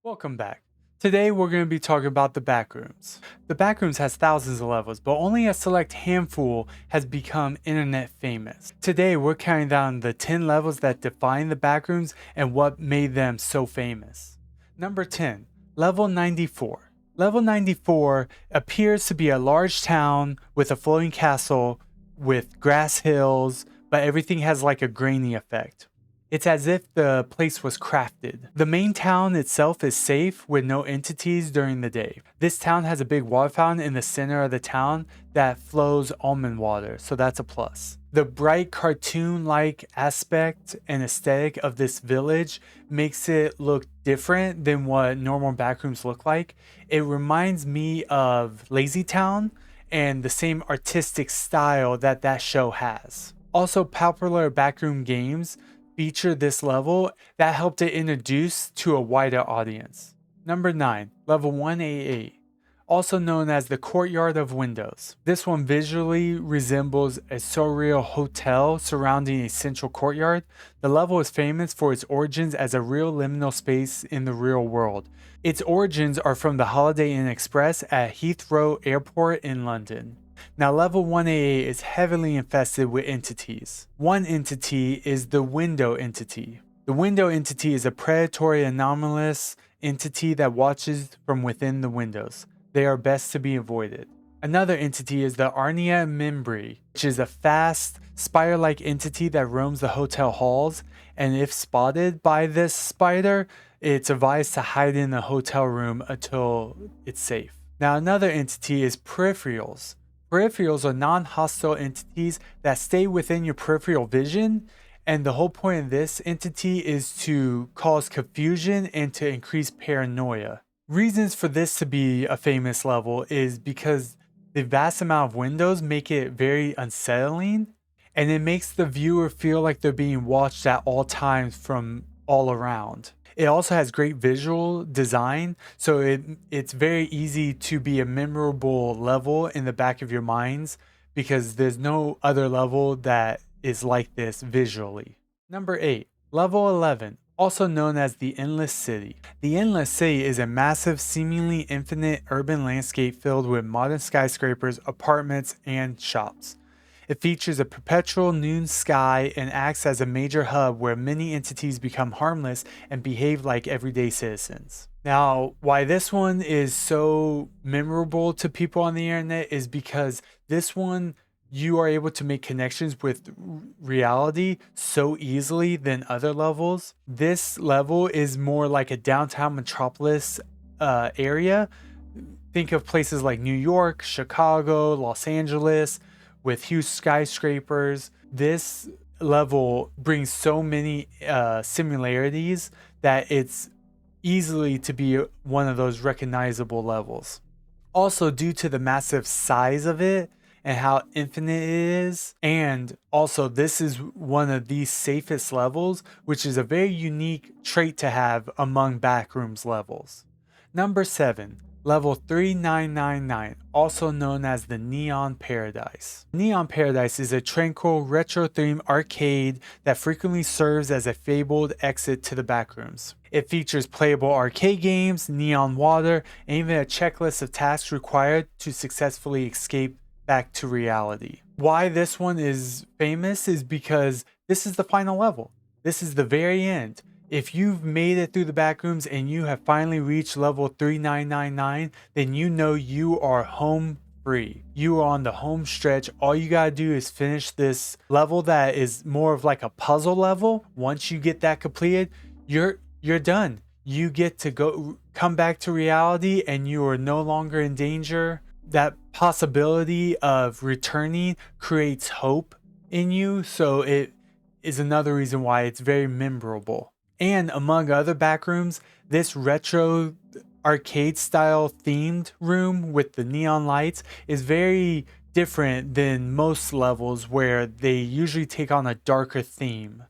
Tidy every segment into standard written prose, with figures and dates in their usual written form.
Welcome back. Today we're going to be talking about the Backrooms. The Backrooms has thousands of levels, but only a select handful has become internet famous. Today we're counting down the 10 levels that define the Backrooms and what made them so famous. Number 10, Level 94. Level 94 appears to be a large town with a floating castle with grass hills, but everything has like a grainy effect. It's as if the place was crafted. The main town itself is safe with no entities during the day. This town has a big water fountain in the center of the town that flows almond water, so that's a plus. The bright cartoon-like aspect and aesthetic of this village makes it look different than what normal backrooms look like. It reminds me of Lazy Town and the same artistic style that show has. Also, popular backroom games feature this level that helped it introduce to a wider audience. Number 9, Level 188, also known as the Courtyard of Windows. This one visually resembles a surreal hotel surrounding a central courtyard. The level is famous for its origins as a real liminal space in the real world. Its origins are from the Holiday Inn Express at Heathrow Airport in London. Now, level 188 is heavily infested with entities. One entity is the window entity. The window entity is a predatory anomalous entity that watches from within the windows. They are best to be avoided. Another entity is the Arnia Membri, which is a fast, spider-like entity that roams the hotel halls, and if spotted by this spider, it's advised to hide in the hotel room until it's safe. Now, another entity is peripherals. Peripherals are non-hostile entities that stay within your peripheral vision, and the whole point of this entity is to cause confusion and to increase paranoia. Reasons for this to be a famous level is because the vast amount of windows make it very unsettling, and it makes the viewer feel like they're being watched at all times from all around. It also has great visual design, so it's very easy to be a memorable level in the back of your minds because there's no other level that is like this visually. Number 8, Level 11, also known as the Endless City. The Endless City is a massive, seemingly infinite urban landscape filled with modern skyscrapers, apartments, and shops. It features a perpetual noon sky and acts as a major hub where many entities become harmless and behave like everyday citizens. Now, why this one is so memorable to people on the internet is because this one you are able to make connections with reality so easily than other levels. This level is more like a downtown metropolis area. Think of places like New York, Chicago, Los Angeles, with huge skyscrapers. This level brings so many similarities that it's easily to be one of those recognizable levels. Also, due to the massive size of it and how infinite it is, and also this is one of the safest levels, which is a very unique trait to have among Backrooms levels. Number 7, Level 3999, also known as the Neon Paradise. Neon Paradise is a tranquil, retro-themed arcade that frequently serves as a fabled exit to the Backrooms. It features playable arcade games, neon water, and even a checklist of tasks required to successfully escape back to reality. Why this one is famous is because this is the final level. This is the very end. If you've made it through the Backrooms and you have finally reached level 3999, then you know you are home free. You are on the home stretch. All you gotta do is finish this level that is more of like a puzzle level. Once you get that completed, you're done. You get to come back to reality and you are no longer in danger. That possibility of returning creates hope in you, so it is another reason why it's very memorable. And among other Backrooms, this retro arcade style themed room with the neon lights is very different than most levels where they usually take on a darker theme.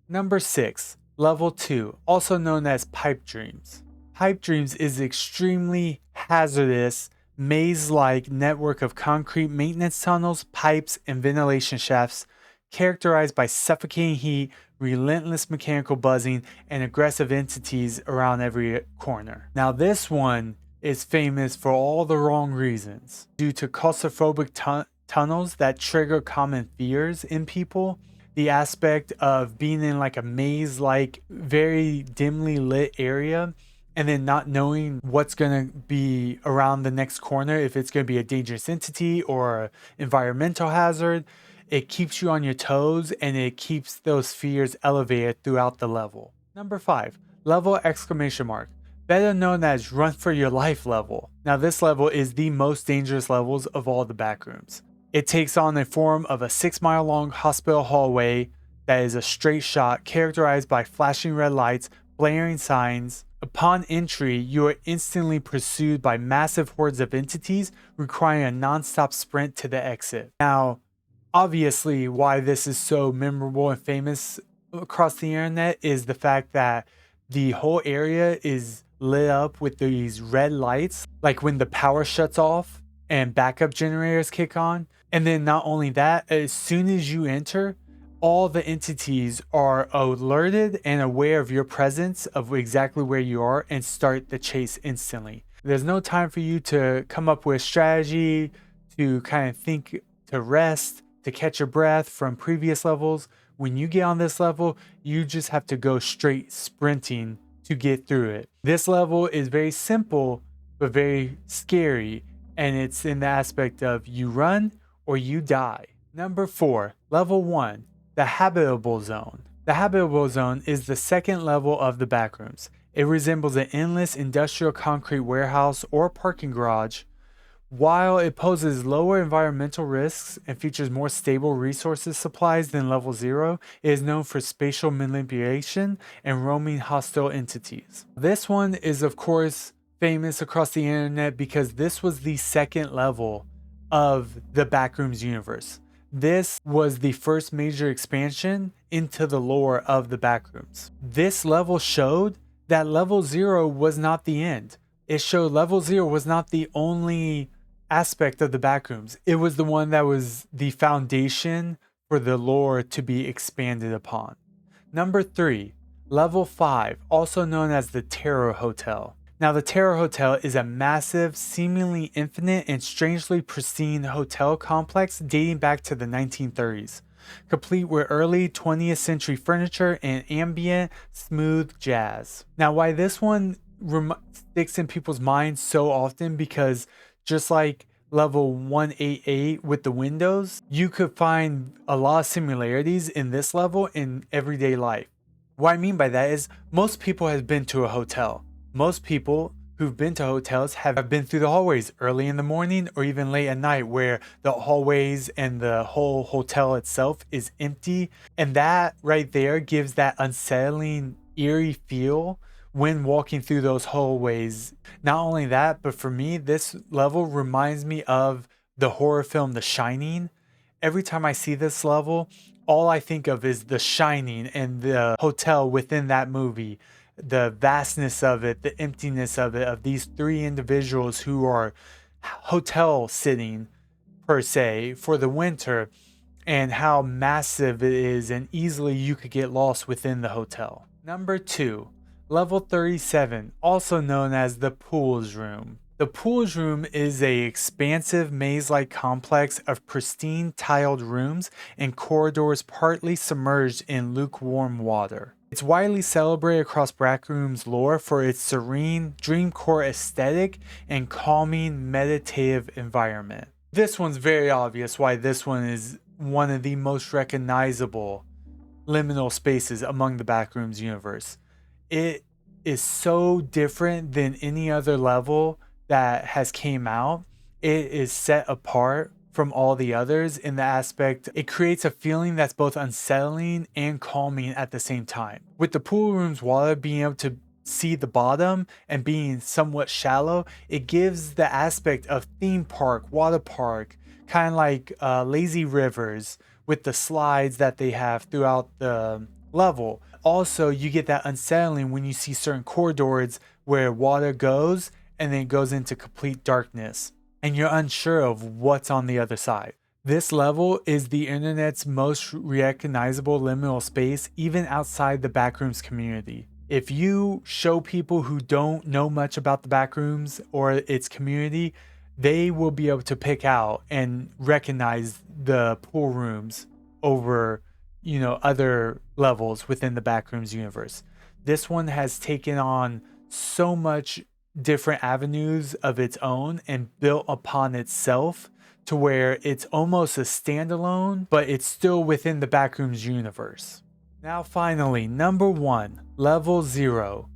Number 6, Level 2, also known as Pipe Dreams. Pipe Dreams is an extremely hazardous maze-like network of concrete maintenance tunnels, pipes, and ventilation shafts characterized by suffocating heat, relentless mechanical buzzing, and aggressive entities around every corner. Now, this one is famous for all the wrong reasons. Due to claustrophobic tunnels that trigger common fears in people, the aspect of being in like a maze-like, very dimly lit area, and then not knowing what's going to be around the next corner, if it's going to be a dangerous entity or environmental hazard. It keeps you on your toes, and it keeps those fears elevated throughout the level. Number 5, level exclamation mark. Better known as run for your life level. Now this level is the most dangerous levels of all the Backrooms. It takes on the form of a 6-mile long hospital hallway that is a straight shot characterized by flashing red lights, blaring signs. Upon entry, you are instantly pursued by massive hordes of entities requiring a non-stop sprint to the exit. Now, obviously why this is so memorable and famous across the internet is the fact that the whole area is lit up with these red lights, like when the power shuts off and backup generators kick on. And then not only that, as soon as you enter, all the entities are alerted and aware of your presence, of exactly where you are, and start the chase instantly. There's no time for you to come up with strategy, to kind of think, to rest, to catch your breath from previous levels. When you get on this level, you just have to go straight sprinting to get through it. This level is very simple, but very scary, and it's in the aspect of you run or you die. Number 4, level 1. The Habitable Zone. The Habitable Zone is the second level of the Backrooms. It resembles an endless industrial concrete warehouse or parking garage. While it poses lower environmental risks and features more stable resources supplies than level 0, it is known for spatial manipulation and roaming hostile entities. This one is of course famous across the internet because this was the second level of the Backrooms universe. This was the first major expansion into the lore of the Backrooms. This level showed that level 0 was not the end. It showed level 0 was not the only aspect of the Backrooms. It was the one that was the foundation for the lore to be expanded upon. Number 3, level 5, also known as the Terror Hotel. Now, the Terror Hotel is a massive, seemingly infinite, and strangely pristine hotel complex dating back to the 1930s, complete with early 20th century furniture and ambient, smooth jazz. Now, why this one sticks in people's minds so often, because just like level 188 with the windows, you could find a lot of similarities in this level in everyday life. What I mean by that is most people have been to a hotel. Most people who've been to hotels have been through the hallways early in the morning or even late at night, where the hallways and the whole hotel itself is empty. And that right there gives that unsettling, eerie feel when walking through those hallways. Not only that, but for me, this level reminds me of the horror film The Shining. Every time I see this level, all I think of is The Shining and the hotel within that movie. The vastness of it, the emptiness of it, of these 3 individuals who are hotel sitting per se for the winter, and how massive it is and easily you could get lost within the hotel. Number 2, level 37, also known as the Pools Room. The Pools Room is a expansive maze-like complex of pristine tiled rooms and corridors partly submerged in lukewarm water. It's widely celebrated across Backrooms lore for its serene, dreamcore aesthetic and calming, meditative environment. This one's very obvious why this one is one of the most recognizable liminal spaces among the Backrooms universe. It is so different than any other level that has came out. It is set apart from all the others in the aspect it creates a feeling that's both unsettling and calming at the same time. With the pool room's water being able to see the bottom and being somewhat shallow, it gives the aspect of theme park, water park, kind of like lazy rivers with the slides that they have throughout the level. Also, you get that unsettling when you see certain corridors where water goes and then it goes into complete darkness and you're unsure of what's on the other side. This level is the internet's most recognizable liminal space, even outside the Backrooms community. If you show people who don't know much about the Backrooms or its community, they will be able to pick out and recognize the pool rooms over, other levels within the Backrooms universe. This one has taken on so much different avenues of its own and built upon itself to where it's almost a standalone, but it's still within the Backrooms universe. Now, finally, number 1, Level 0,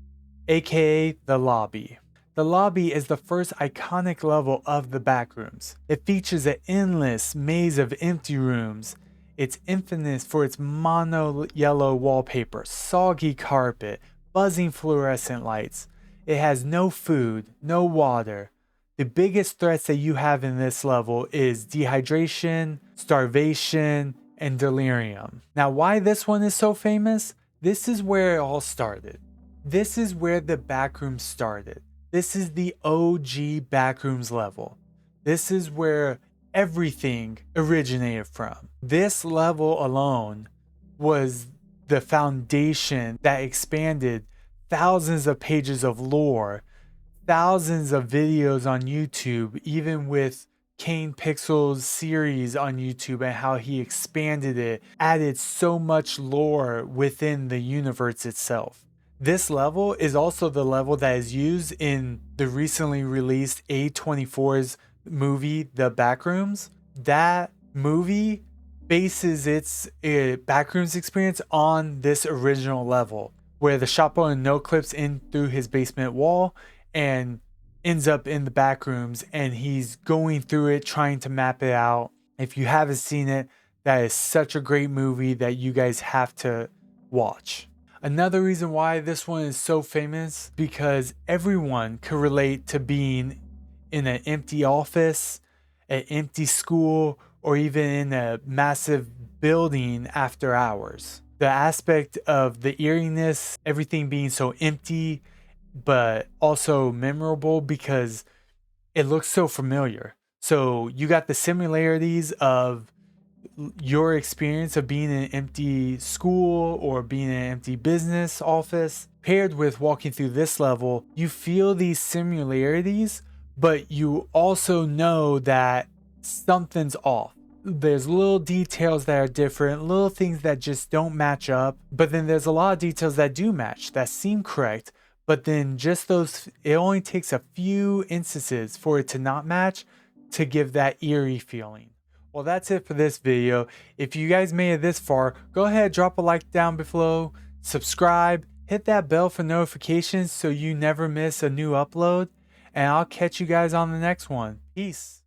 aka the lobby. The lobby is the first iconic level of the Backrooms. It features an endless maze of empty rooms. It's infamous for its mono yellow wallpaper, soggy carpet, buzzing fluorescent lights. It has no food, no water. The biggest threats that you have in this level is dehydration, starvation, and delirium. Now, why this one is so famous? This is where it all started. This is where the Backrooms started. This is the OG Backrooms level. This is where everything originated from. This level alone was the foundation that expanded thousands of pages of lore, thousands of videos on YouTube, even with Kane Pixel's series on YouTube and how he expanded it, added so much lore within the universe itself. This level is also the level that is used in the recently released A24's movie, The Backrooms. That movie bases its Backrooms experience on this original level, where the shop owner no clips in through his basement wall and ends up in the Backrooms, and he's going through it trying to map it out. If you haven't seen it, that is such a great movie that you guys have to watch. Another reason why this one is so famous, because everyone can relate to being in an empty office, an empty school, or even in a massive building after hours. The aspect of the eeriness, everything being so empty, but also memorable because it looks so familiar. So you got the similarities of your experience of being in an empty school or being in an empty business office paired with walking through this level. You feel these similarities, but you also know that something's off. There's little details that are different, little things that just don't match up, but then there's a lot of details that do match, that seem correct, but then just those, it only takes a few instances for it to not match to give that eerie feeling. Well, that's it for this video. If you guys made it this far, go ahead, drop a like down below, subscribe, hit that bell for notifications so you never miss a new upload, and I'll catch you guys on the next one. Peace.